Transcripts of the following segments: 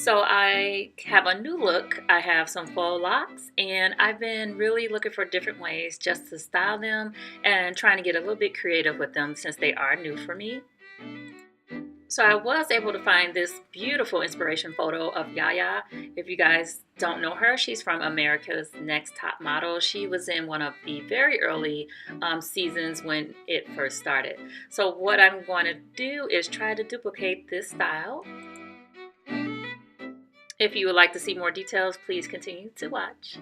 So I have a new look. I have some faux locks, and I've been really looking for different ways just to style them and trying to get a little bit creative with them since they are new for me. So I was able to find this beautiful inspiration photo of YaYa. If you guys don't know her, she's from America's Next Top Model. She was in one of the very early seasons when it first started. So what I'm going to do is try to duplicate this style. If you would like to see more details, please continue to watch.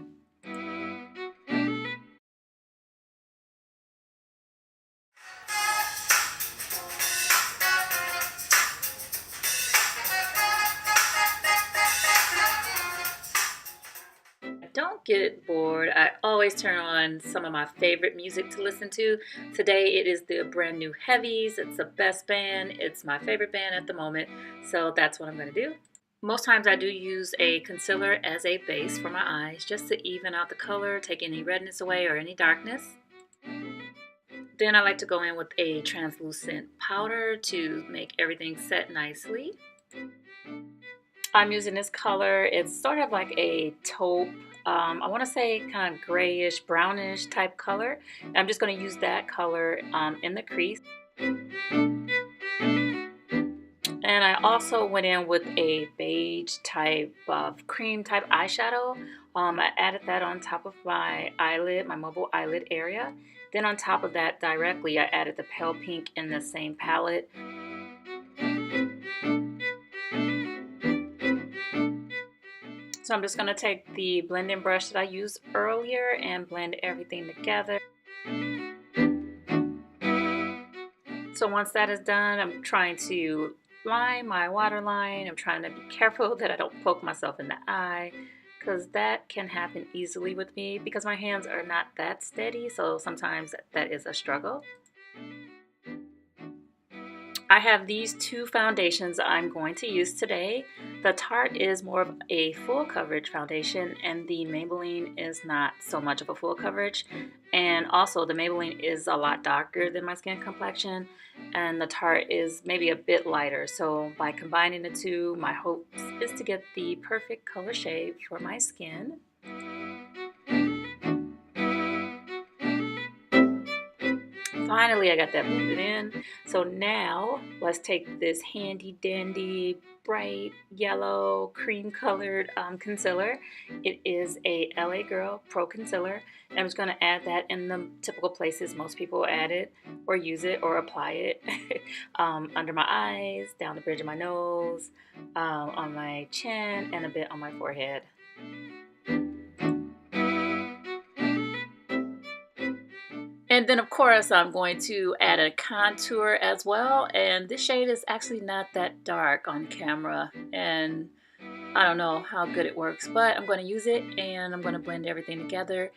Don't get bored. I always turn on some of my favorite music to listen to. Today it is the brand new Heavies. It's the best band. It's my favorite band at the moment. So that's what I'm going to do. Most times I do use a concealer as a base for my eyes just to even out the color, take any redness away or any darkness. Then I like to go in with a translucent powder to make everything set nicely. I'm using this color. It's sort of like a taupe, I want to say kind of grayish, brownish type color. I'm just going to use that color in the crease. And I also went in with a beige type of cream type eyeshadow. I added that on top of my eyelid, my mobile eyelid area. Then on top of that directly, I added the pale pink in the same palette. So I'm just going to take the blending brush that I used earlier and blend everything together. So once that is done, I'm trying to line my waterline. I'm trying to be careful that I don't poke myself in the eye, because that can happen easily with me because my hands are not that steady, so sometimes that is a struggle. I have these two foundations I'm going to use today. The Tarte is more of a full coverage foundation, and the Maybelline is not so much of a full coverage. And also the Maybelline is a lot darker than my skin complexion, and the Tarte is maybe a bit lighter. So by combining the two, my hope is to get the perfect color shade for my skin. Finally, I got that blended in. So now let's take this handy dandy bright yellow cream colored concealer. It is a LA Girl Pro Concealer. I'm just going to add that in the typical places most people add it or use it or apply it. Under my eyes, down the bridge of my nose, on my chin, and a bit on my forehead. And then of course I'm going to add a contour as well, and this shade is actually not that dark on camera, and I don't know how good it works, but I'm going to use it and I'm going to blend everything together.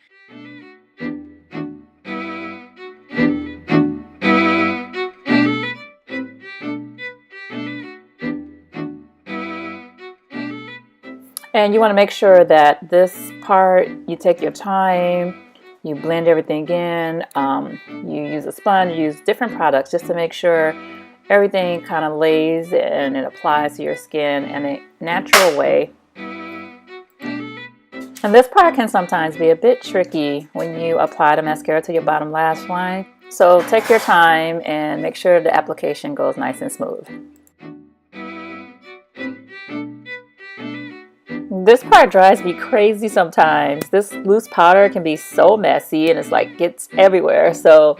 And you want to make sure that this part, you take your time, you blend everything in, you use a sponge, you use different products just to make sure everything kind of lays and it applies to your skin in a natural way. And this part can sometimes be a bit tricky when you apply the mascara to your bottom lash line. So take your time and make sure the application goes nice and smooth. This part drives me crazy sometimes. This loose powder can be so messy and it's like gets everywhere. So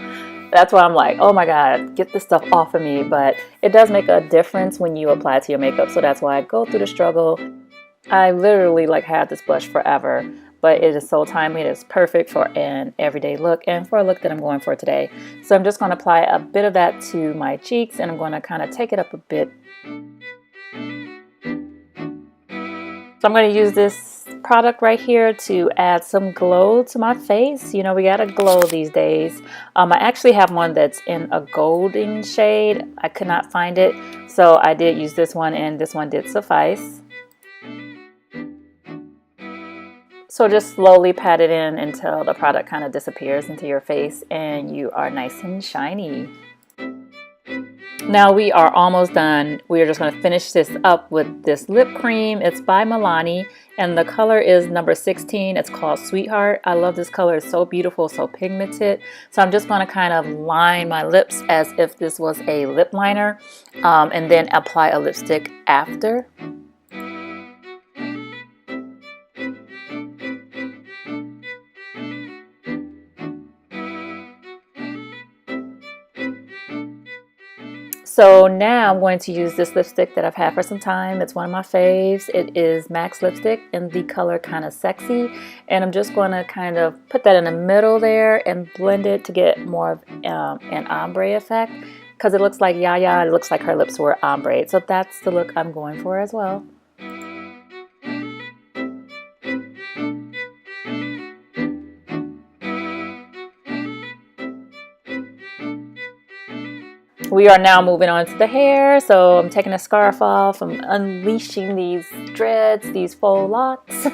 that's why I'm like, oh my God, get this stuff off of me. But it does make a difference when you apply it to your makeup. So that's why I go through the struggle. I literally like had this blush forever, but it is so timely. It is perfect for an everyday look and for a look that I'm going for today. So I'm just going to apply a bit of that to my cheeks, and I'm going to kind of take it up a bit. So I'm going to use this product right here to add some glow to my face. You know, we got to glow these days. I actually have one that's in a golden shade. I could not find it, so I did use this one, and this one did suffice. So just slowly pat it in until the product kind of disappears into your face and you are nice and shiny. Now we are almost done. We are just going to finish this up with this lip cream. It's by Milani and the color is number 16. It's called Sweetheart. I love this color. It's so beautiful, so pigmented. So I'm just going to kind of line my lips as if this was a lip liner, and then apply a lipstick after. So now I'm going to use this lipstick that I've had for some time. It's one of my faves. It is MAC lipstick in the color kind of sexy. And I'm just going to kind of put that in the middle there and blend it to get more of an ombre effect. Because it looks like YaYa, it looks like her lips were ombre. So that's the look I'm going for as well. We are now moving on to the hair, so I'm taking a scarf off, I'm unleashing these dreads, these faux locks,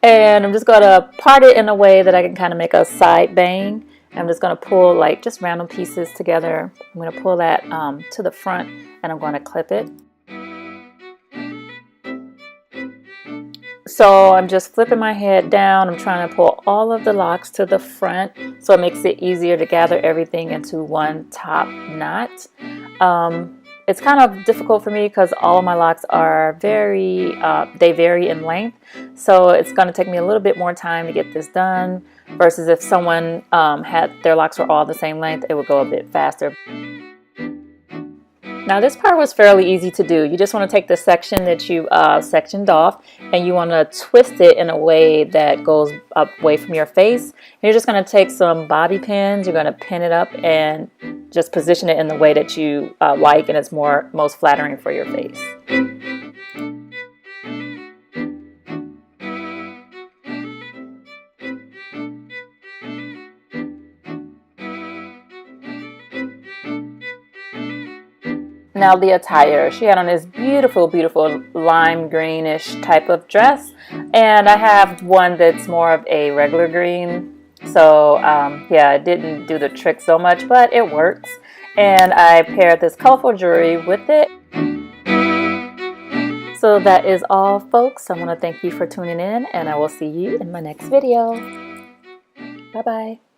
and I'm just going to part it in a way that I can kind of make a side bang. I'm just going to pull like just random pieces together. I'm going to pull that to the front and I'm going to clip it. So I'm just flipping my head down. I'm trying to pull all of the locks to the front so it makes it easier to gather everything into one top knot. It's kind of difficult for me because all of my locks are they vary in length. So it's going to take me a little bit more time to get this done versus if someone had their locks were all the same length, it would go a bit faster. Now this part was fairly easy to do. You just want to take the section that you sectioned off and you want to twist it in a way that goes away from your face. And you're just going to take some bobby pins, you're going to pin it up and just position it in the way that you like and it's most flattering for your face. Now the attire, she had on this beautiful, beautiful lime greenish type of dress, and I have one that's more of a regular green. So yeah, it didn't do the trick so much, but it works. And I paired this colorful jewelry with it. So that is all, folks. I want to thank you for tuning in, and I will see you in my next video. Bye-bye.